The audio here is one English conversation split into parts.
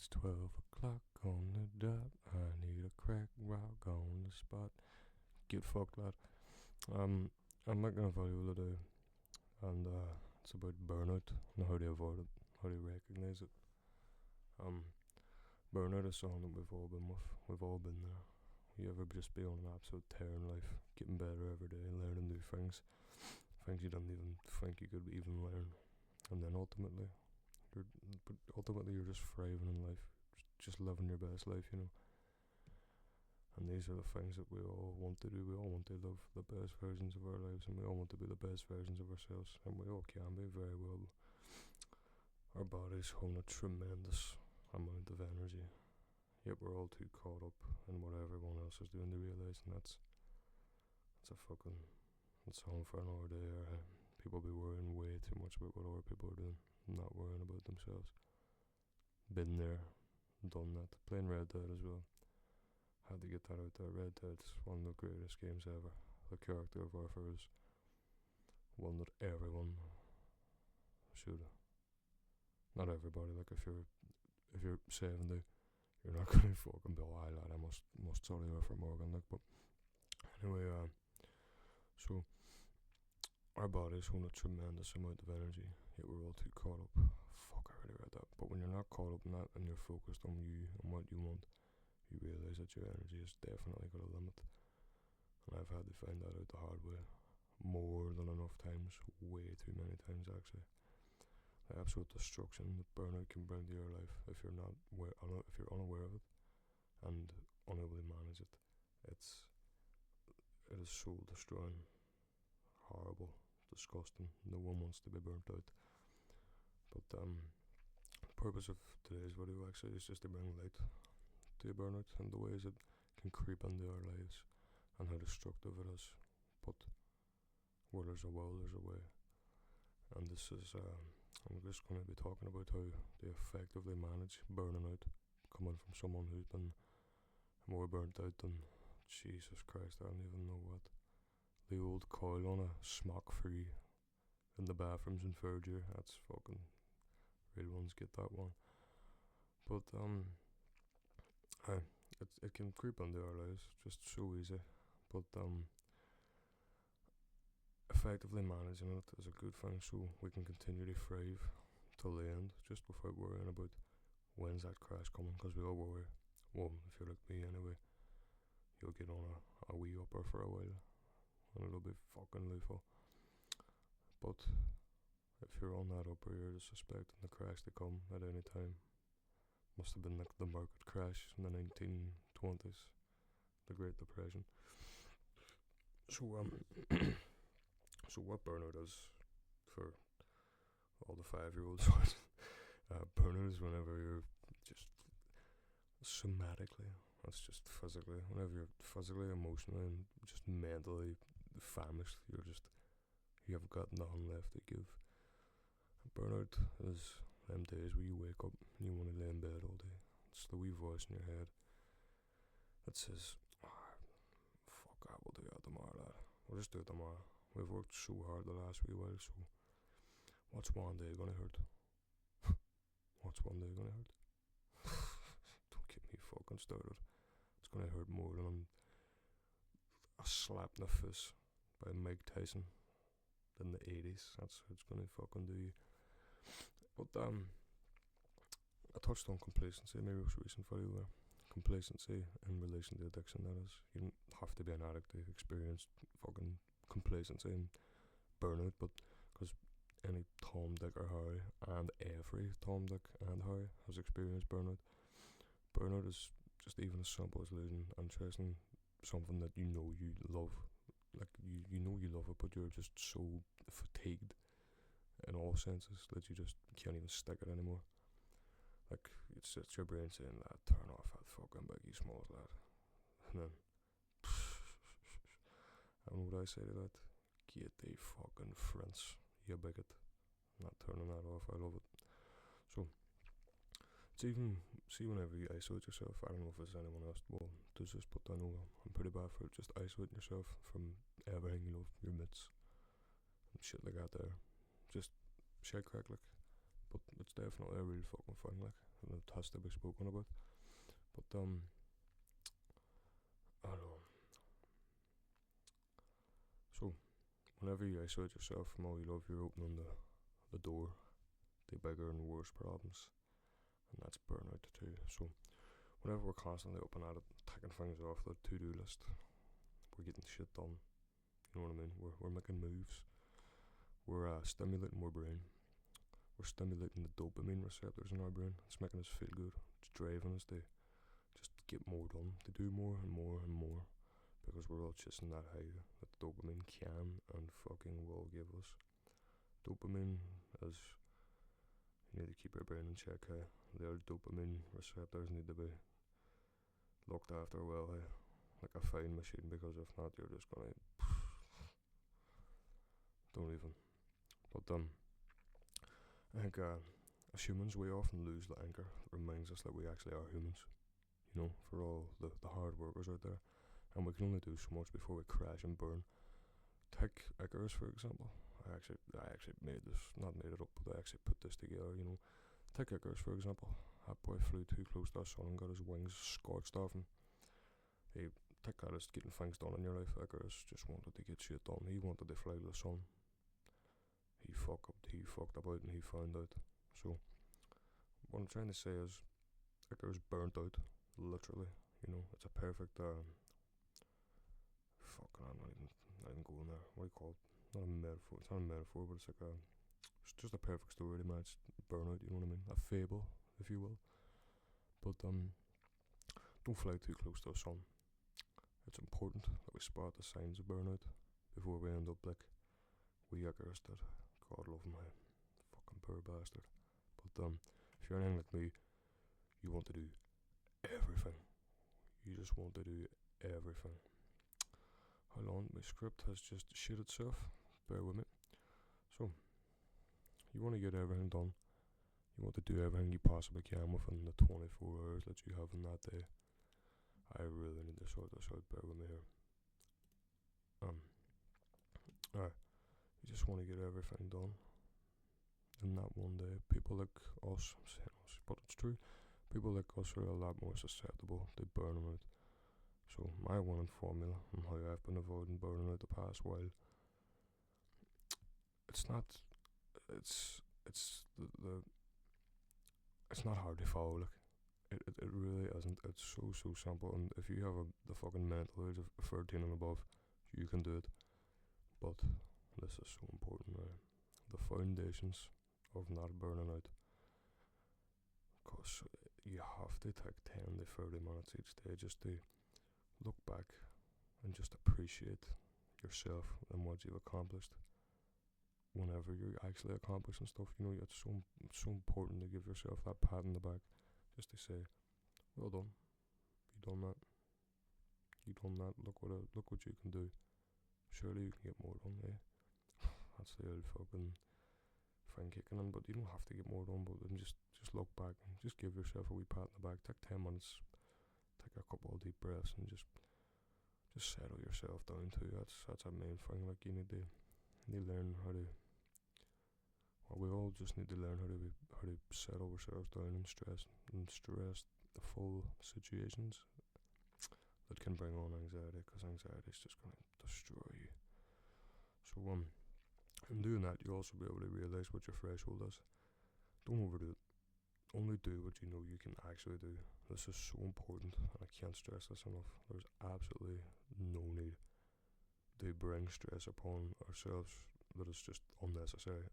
It's 12 o'clock on the dot. I need a crack rock on the spot. Get fucked, lad. I'm making a video today, and it's about burnout and how to avoid it, how to recognize it. Um, Burnout is something that we've all been with. We've all been there. You ever just be on an absolute tear in life, getting better every day, learning new things you didn't even think you could even learn, and then ultimately you're just thriving in life, just living your best life, you know. And these are the things that we all want to do. We all want to live the best versions of our lives, and we all want to be the best versions of ourselves, and we all can be very well. Our bodies hold a tremendous amount of energy, yet we're all too caught up in what everyone else is doing to realise, and that's something for another day. People be worrying way too much about what other people are doing, not worrying about themselves. Been there, done that. Playing Red Dead as well. Had to get that out there. Red Dead's one of the greatest games ever. The character of Arthur is one that everyone should. Not everybody. Like if you're 70, you're not gonna fucking be like, lad, I must study Arthur Morgan. Like, but anyway, so our bodies hold a tremendous amount of energy, yet we're all too caught up. Fuck, I already read that. But when you're not caught up in that and you're focused on you and what you want, you realise that your energy has definitely got a limit. And I've had to find that out the hard way more than enough times, way too many times actually. The absolute destruction that burnout can bring to your life if you're unaware of it and unable to manage it. It is soul destroying, horrible, disgusting. No one wants to be burnt out. But the purpose of today's video actually is just to bring light to burnout and the ways it can creep into our lives and how destructive it is. But where there's a will, there's a way. And this is, I'm just going to be talking about how to effectively manage burning out, coming from someone who's been more burnt out than, Jesus Christ, I don't even know what. The old coil on a smock free in the bathrooms in third year. That's fucking, real ones get that one. But it can creep into our lives just so easy. But effectively managing it is a good thing, so we can continue to thrive till the end, just without worrying about when's that crash coming, because we all worry. Well, if you're like me anyway, you'll get on a wee upper for a while and it'll be fucking lethal. But if you're on that upper, you're just suspecting the crash to come at any time. Must have been like the market crash in the 1920s, the Great Depression. So so what burnout is for all the 5-year-olds? Burnout is whenever you're just somatically, that's just physically, whenever you're physically, emotionally, and just mentally famished. You have got nothing left to give. Burnout is them days where you wake up and you want to lay in bed all day. It's the wee voice in your head that says, fuck that, we'll do that tomorrow, lad. We'll just do it tomorrow. We've worked so hard the last wee while, so what's one day gonna hurt? What's one day gonna hurt? Don't get me fucking started. It's gonna hurt more than a slap in the face by Mike Tyson in the 80s. That's what it's gonna fucking do you. But I touched on complacency in my most recent video there. Complacency in relation to addiction, that is. You don't have to be an addict to experience fucking complacency and burnout, but because any Tom, Dick or Harry, and every Tom, Dick and Harry has experienced burnout. Burnout is just even as simple as losing interest in something that you know you love. Like you know you love it, but you're just so fatigued in all senses that you just can't even stick it anymore. Like it's your brain saying, lad, turn off that fucking Biggie Smalls, lad. And then I don't know what I say to that. Get the fucking French, you bigot. Not turning that off, I love it. So it's even, see, whenever you isolate yourself, I don't know if there's anyone else does this, but I know I'm pretty bad for it. Just isolating yourself from everything you love, your mates and shit like that there. Just shit crack, like. But it's definitely a real fucking thing, like. and it has to be spoken about. But I don't know. So whenever you isolate yourself from all you love, you're opening the door to bigger and worse problems, and that's burnout too. So whenever we're constantly up and at it, taking things off the to-do list, we're getting shit done. You know what I mean? We're making moves. We're stimulating our brain. We're stimulating the dopamine receptors in our brain. It's making us feel good. It's driving us to just get more done, to do more and more and more, because we're all chasing that high that dopamine can and fucking will give us. Dopamine is, you need to keep your brain in check. The old dopamine receptors need to be looked after well, like a fine machine, because if not, you're just gonna don't even. But I think as humans, we often lose the anchor that reminds us that we actually are humans. You know, for all the hard workers out there, and we can only do so much before we crash and burn. Take Icarus for example. I actually made this, not made it up, but I actually put this together. You know, take Icarus for example. That boy flew too close to the sun and got his wings scorched off him. Hey, take that as getting things done in your life. Icarus just wanted to get shit done. He wanted to fly to the sun. He fucked about, and he found out. So what I'm trying to say is, Icarus burnt out, literally. You know, it's a perfect I'm not even going there. What do you call it? Not a metaphor. It's not a metaphor, but it's like it's just a perfect story to match burnout. You know what I mean? A fable, if you will. But don't fly too close to the sun. It's important that we spot the signs of burnout before we end up like we Icarus did. God love my fucking poor bastard. But if you're anything like me, you want to do everything. You just want to do everything. Hold on, my script has just shit itself. Bear with me. So, you want to get everything done. You want to do everything you possibly can within the 24 hours that you have in that day. I really need to sort this out. Bear with me here. Alright. You just want to get everything done in that one day. People like us, I'm saying us, but it's true. People like us are a lot more susceptible to burning out. So my winning formula and how I've been avoiding burning out the past while, it's not hard to follow. Like it really isn't. It's so simple. And if you have the fucking mental age of 13 and above, you can do it. But this is so important now. The foundations of not burning out. Because you have to take 10 to 30 minutes each day just to look back and just appreciate yourself and what you've accomplished. Whenever you're actually accomplishing stuff, you know, it's so important to give yourself that pat in the back, just to say, well done, you done that, look what you can do. Surely you can get more done, eh? That's the old fucking thing kicking in, but you don't have to get more done. But then just look back and just give yourself a wee pat in the back. Take 10 minutes, take a couple of deep breaths, and just settle yourself down too. That's a main thing. Like you need to learn how to. Well, we all just need to learn how to settle ourselves down in stressful situations that can bring on anxiety, because anxiety is just gonna destroy you. So in doing that, you'll also be able to realize what your threshold is. Don't overdo it. Only do what you know you can actually do. This is so important, and I can't stress this enough. There's absolutely no need to bring stress upon ourselves that is just unnecessary.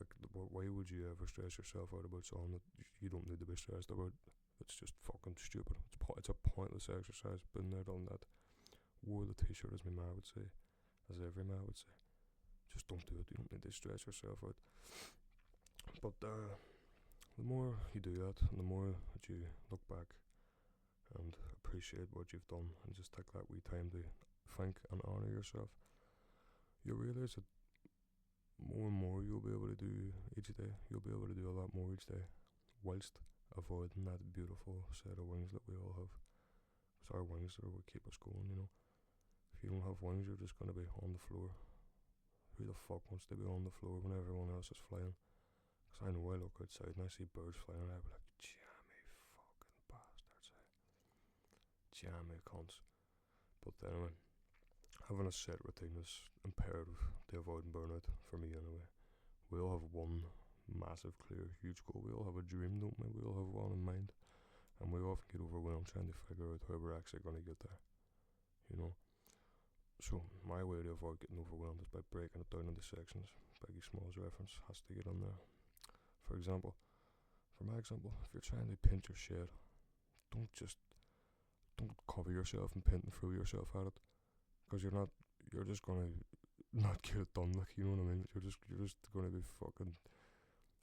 Like, why would you ever stress yourself out about something that you don't need to be stressed about? It's just fucking stupid. It's a pointless exercise. Been there, done that. Wore the t-shirt, as my ma would say, as every ma would say. Just don't do it. You don't need to stress yourself out. But the more you do that, and the more that you look back and appreciate what you've done, and just take that wee time to thank and honour yourself, you'll realise that more and more you'll be able to do each day. You'll be able to do a lot more each day, whilst avoiding that beautiful set of wings that we all have. Because our wings are what keep us going, you know. If you don't have wings, you're just going to be on the floor. Who the fuck wants to be on the floor when everyone else is flying? Because I know I look outside and I see birds flying, and I'd be like, yeah, mate, cons. But anyway, having a set routine is imperative to avoiding burnout, for me anyway. We all have one massive, clear, huge goal. We all have a dream, don't we? We all have one in mind. And we often get overwhelmed trying to figure out how we're actually going to get there. You know? So, my way to avoid getting overwhelmed is by breaking it down into sections. Biggie Smalls reference has to get on there. For my example, if you're trying to paint your shed, don't cover yourself and painting through yourself at it. Because you're just going to not get it done, like, you know what I mean? You're just going to be fucking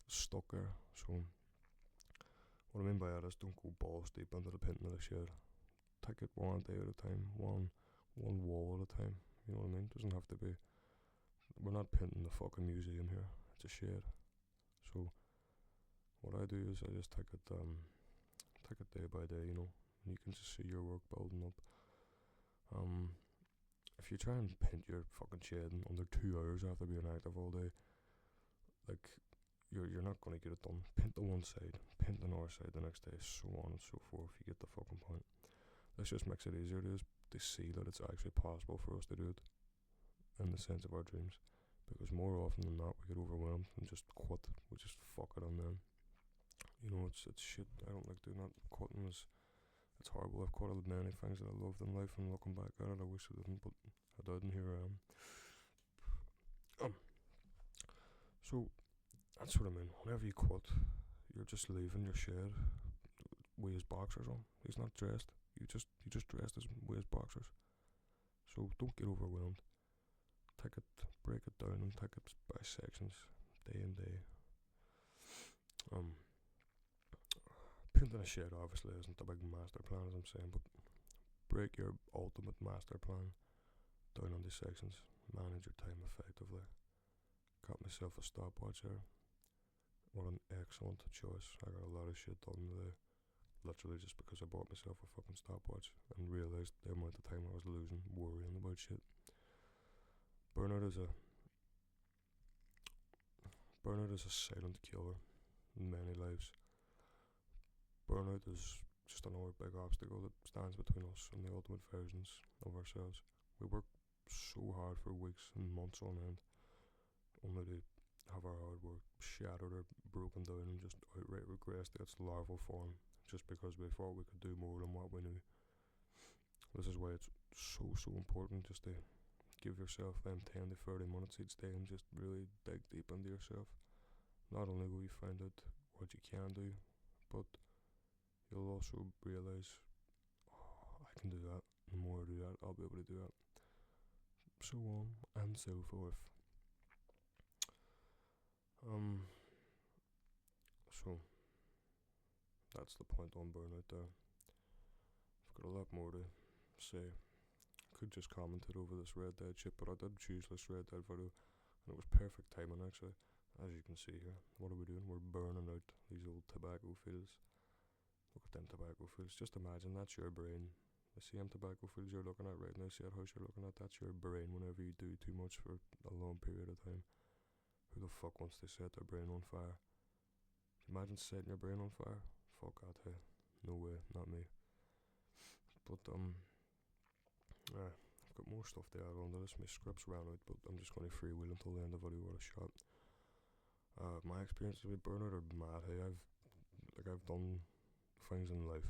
stuck there. So, what I mean by that is don't go balls deep into the painting of the shed. Take it one day at a time, one wall at a time. You know what I mean? It doesn't have to be. We're not painting the fucking museum here. It's a shed. So, what I do is I just take it day by day, you know, and you can just see your work building up. If you try and paint your fucking shed in under 2 hours after being active all day, like, you're not gonna get it done. Paint the one side, paint another side the next day, so on and so forth. You get the fucking point. This just makes it easier to see that it's actually possible for us to do it, in the sense of our dreams. Because more often than not, we get overwhelmed and just quit. We just fuck it on them. You know, it's shit. I don't like doing that. Quitting it's horrible. I've quitted many things that I loved in life, and looking back at it, I wish I didn't, but I did, and here I am. So that's what I mean. Whenever you quit, you're just leaving your shed with his boxers on. He's not dressed. You just dressed with his boxers. So don't get overwhelmed. Break it down and take it by sections, day and day. Painting a shed obviously isn't a big master plan, as I'm saying, but break your ultimate master plan down into sections. Manage your time effectively. Got myself a stopwatch there. What an excellent choice. I got a lot of shit done today, literally just because I bought myself a fucking stopwatch and realised the amount of time I was losing worrying about shit. Burnout is a silent killer in many lives. Burnout is just another big obstacle that stands between us and the ultimate versions of ourselves. We work so hard for weeks and months on end, only to have our hard work shattered or broken down and just outright regress to its larval form, just because we thought we could do more than what we knew. This is why it's so important just to give yourself them 10 to 30 minutes each day and just really dig deep into yourself. Not only will you find out what you can do, but you'll also realise, I can do that. The more I do that, I'll be able to do that. So on and so forth. So that's the point on burnout there. I've got a lot more to say. Could just commented over this Red Dead shit, but I did choose this Red Dead video, and it was perfect timing actually. As you can see here, what are we doing? We're burning out these old tobacco fields. Look at them tobacco fields. Just imagine that's your brain. The same tobacco fields you're looking at right now, see that house you're looking at, that's your brain whenever you do too much for a long period of time. Who the fuck wants to set their brain on fire? Imagine setting your brain on fire. Fuck that, hey. No way, not me. But I've got more stuff to add on to this. My script's ran out, but I'm just going to freewheel until the end of the video with a shot. My experiences with burnout are mad. Hey, I've done things in life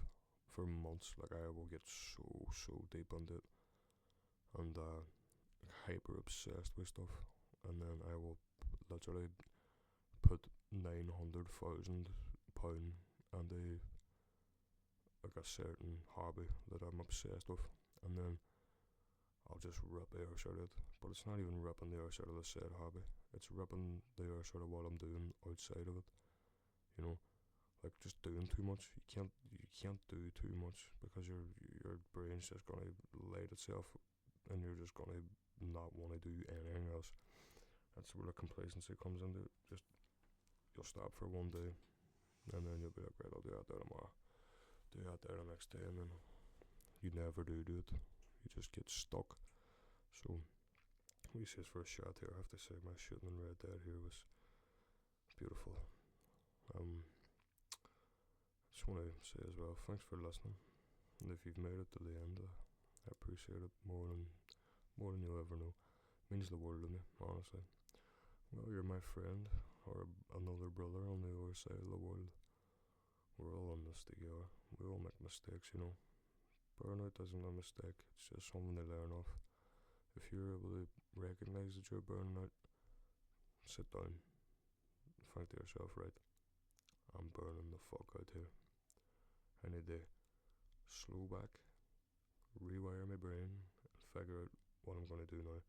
for months. Like, I will get so deep into it and hyper obsessed with stuff, and then I will literally put £900,000 into like a certain hobby that I'm obsessed with, and then I'll just rip the arse out of it. But it's not even ripping the arse out of the said hobby, it's ripping the arse out of what I'm doing outside of it. You know, like just doing too much. You can't do too much, because your brain's just gonna light itself, and you're just gonna not want to do anything else. That's where the complacency comes into it. Just you'll stop for one day, and then you'll be like, right, I'll do that there tomorrow, do that there the next day, and then you never do it. You just get stuck. So we says for a shot here, I have to say my shooting in Red Dead here was beautiful. Just want to say as well, thanks for listening. And if you've made it to the end, I appreciate it more than you'll ever know. It means the world to me, honestly. Well, you're my friend, or another brother on the other side of the world. We're all in this together. We all make mistakes, you know. Burnout isn't a mistake, it's just something to learn off. If you're able to recognize that you're burning out, sit down, think to yourself, right, I'm burning the fuck out here. I need to slow back, rewire my brain, and figure out what I'm going to do now.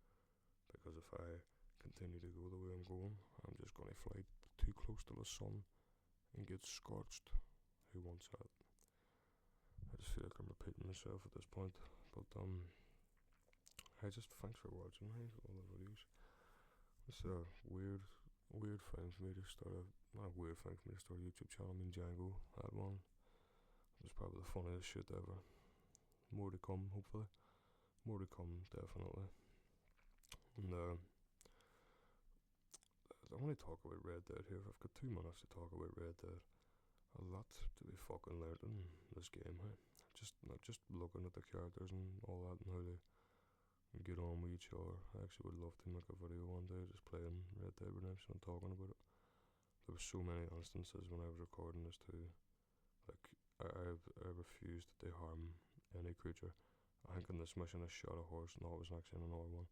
Because if I continue to go the way I'm going, I'm just going to fly too close to the sun and get scorched. Who wants that? I just feel like I'm repeating myself at this point. But I just thanks for watching all the videos. It's a weird thing for me to start not a weird thing for me to start a YouTube channel. I mean, Django, that one was probably the funniest shit ever. More to come, hopefully. More to come, definitely. And I want to talk about Red Dead here. I've got 2 minutes to talk about Red Dead. A lot to be fucking learned in this game, hey? Not just looking at the characters and all that and how they get on with each other. I actually would love to make a video one day just playing Red Dead Redemption and talking about it. There were so many instances when I was recording this too. Like, I refused to harm any creature. I think in this mission I shot a horse, and it was actually in another one.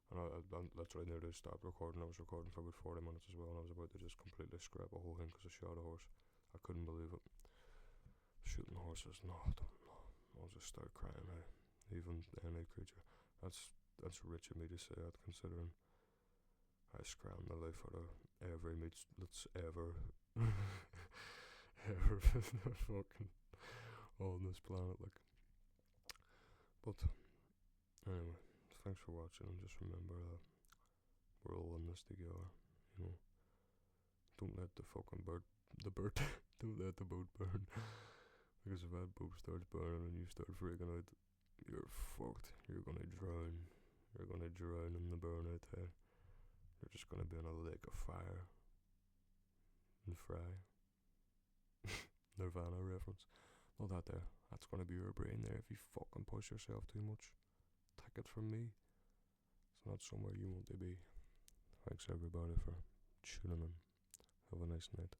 And I literally nearly stopped recording. I was recording for about 40 minutes as well, and I was about to just completely scrap a whole thing because I shot a horse. I couldn't believe it. Shooting horses, no. I'll just start crying. Even any creature. That's rich of me to say that, considering I scrammed the life out of every meat that's ever fucking on this planet, like. But anyway, thanks for watching, and just remember that we're all in this together, you know. Don't let the fucking don't let the boat burn. Because if that boat starts burning and you start freaking out, you're fucked. You're gonna drown. You're gonna drown in the burnout there. You're just gonna be in a lake of fire and fry. Nirvana reference. Not that there. That's gonna be your brain there if you fucking push yourself too much. Take it from me. It's not somewhere you want to be. Thanks everybody for tuning in. Have a nice night.